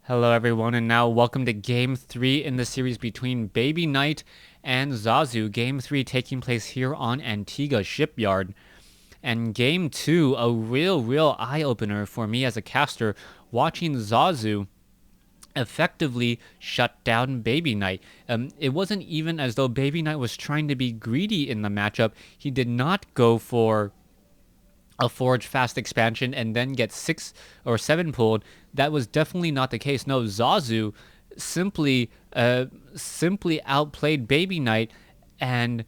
Hello everyone, and now welcome to Game 3 in the series between BabyKnight and Zazu. Game 3 taking place here on Antigua Shipyard. And Game 2, a real eye-opener for me as a caster, watching Zazu effectively shut down BabyKnight. It wasn't even as though BabyKnight was trying to be greedy in the matchup. He did not go for a forge fast expansion and then get 6 or 7 pulled. That was definitely not the case. No, Zazu simply outplayed BabyKnight, and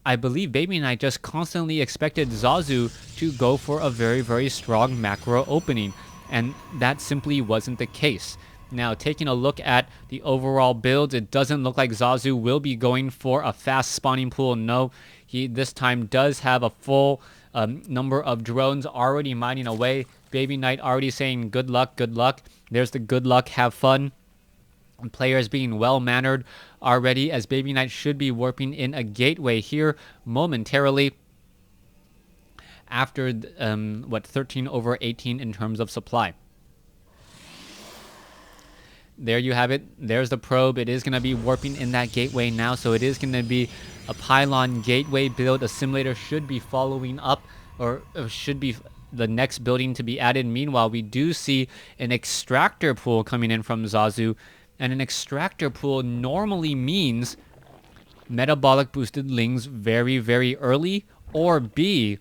I believe BabyKnight just constantly expected Zazu to go for a very strong macro opening, and that simply wasn't the case. Now, taking a look at the overall build, it doesn't look like Zazu will be going for a fast spawning pool. No, he this time does have a full number of drones already mining away. BabyKnight already saying good luck, good luck. There's the good luck, have fun. And players being well-mannered already, as BabyKnight should be warping in a gateway here momentarily after 13/18 in terms of supply. There you have it. There's the probe. It is going to be warping in that gateway now, so it is going to be a pylon gateway build. A simulator should be following up, or should be the next building to be added. Meanwhile, we do see an extractor pool coming in from Zazu, and an extractor pool normally means metabolic boosted lings very early, or B,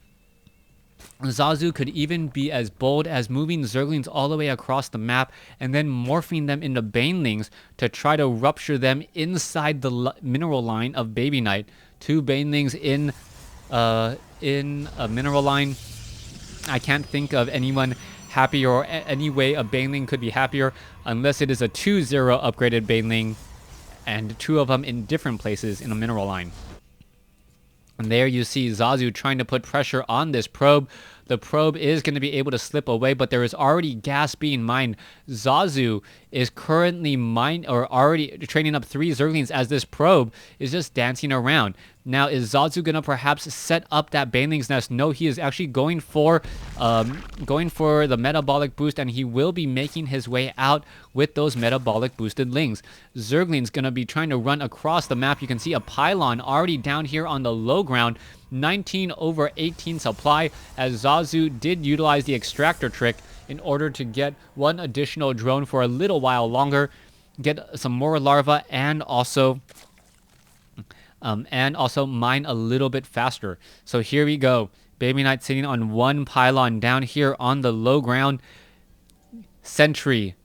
Zazu could even be as bold as moving Zerglings all the way across the map and then morphing them into Banelings to try to rupture them inside the mineral line of BabyKnight. 2 Banelings in a mineral line. I can't think of anyone happier, or any way a Baneling could be happier, unless it is a 2-0 upgraded Baneling and 2 of them in different places in a mineral line. And there you see Zazu trying to put pressure on this probe. The probe is going to be able to slip away, but there is already gas being mined. Zazu is currently already training up 3 Zerglings as this probe is just dancing around. Now, is Zazu going to perhaps set up that Baneling's nest? No, he is actually going for the metabolic boost, and he will be making his way out with those metabolic boosted lings. Zergling's going to be trying to run across the map. You can see a pylon already down here on the low ground. 19/18 supply, as Zazu did utilize the extractor trick in order to get 1 additional drone for a little while longer, get some more larvae, and also mine a little bit faster. So here we go. BabyKnight sitting on 1 pylon down here on the low ground. Sentry,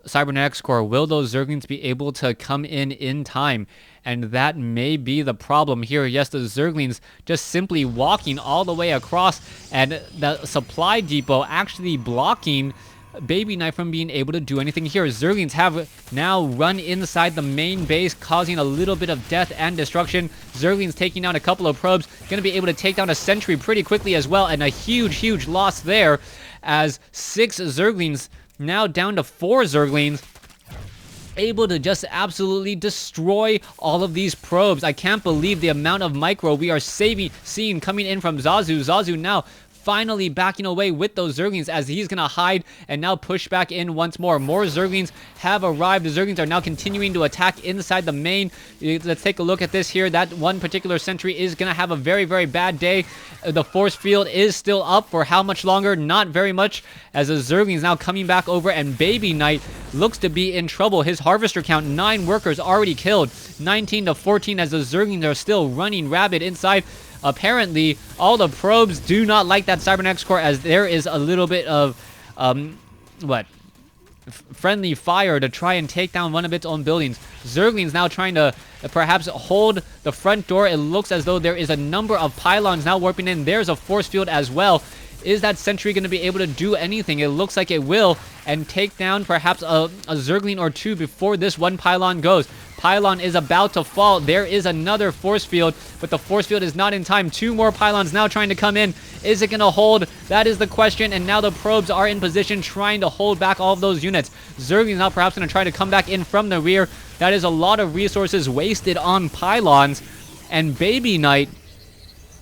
cybernetics core, will those Zerglings be able to come in time? And that may be the problem here. Yes, the Zerglings just simply walking all the way across, and the supply depot actually blocking BabyKnight from being able to do anything here. Zerglings have now run inside the main base, causing a little bit of death and destruction. Zerglings taking down a couple of probes, going to be able to take down a sentry pretty quickly as well, and a huge loss there, as 6 Zerglings now down to 4 Zerglings, able to just absolutely destroy all of these probes. I can't believe the amount of micro we are seeing coming in from Zazu. Zazu now finally backing away with those Zerglings, as he's going to hide and now push back in once more. More Zerglings have arrived. The Zerglings are now continuing to attack inside the main. Let's take a look at this here. That one particular sentry is going to have a very bad day. The force field is still up for how much longer? Not very much, as the Zerglings now coming back over, and BabyKnight looks to be in trouble. His harvester count, 9 workers already killed. 19/14, as the Zerglings are still running rabid inside. Apparently, all the probes do not like that cybernetics core, as there is a little bit of, friendly fire to try and take down one of its own buildings. Zerglings now trying to perhaps hold the front door. It looks as though there is a number of pylons now warping in. There's a force field as well. Is that sentry going to be able to do anything? It looks like it will, and take down perhaps a Zergling or 2 before this 1 pylon goes. Pylon is about to fall. There is another force field, but the force field is not in time. 2 more pylons now trying to come in. Is it going to hold? That is the question, and now the probes are in position trying to hold back all of those units. Zerglings now perhaps going to try to come back in from the rear. That is a lot of resources wasted on pylons, and BabyKnight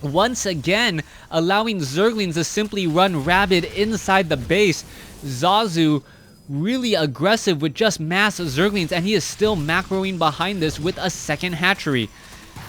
once again allowing Zerglings to simply run rabid inside the base. Zazu really aggressive with just mass Zerglings, and he is still macroing behind this with a second hatchery.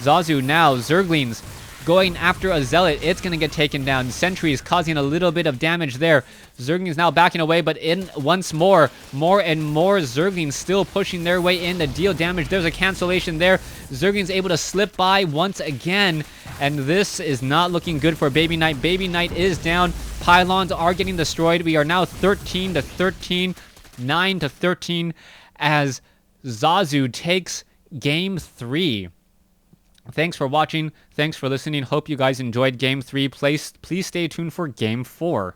Zazu now, Zerglings going after a Zealot. It's going to get taken down. Sentries causing a little bit of damage there. Zerglings now backing away, but in once more and more Zerglings still pushing their way in to deal damage. There's a cancellation there. Zerglings able to slip by once again, and this is not looking good for BabyKnight. BabyKnight is down. Pylons are getting destroyed. We are now 13 to 13, 9 to 13, as Zazu takes Game 3. Thanks for watching. Thanks for listening. Hope you guys enjoyed Game 3. Please stay tuned for Game 4.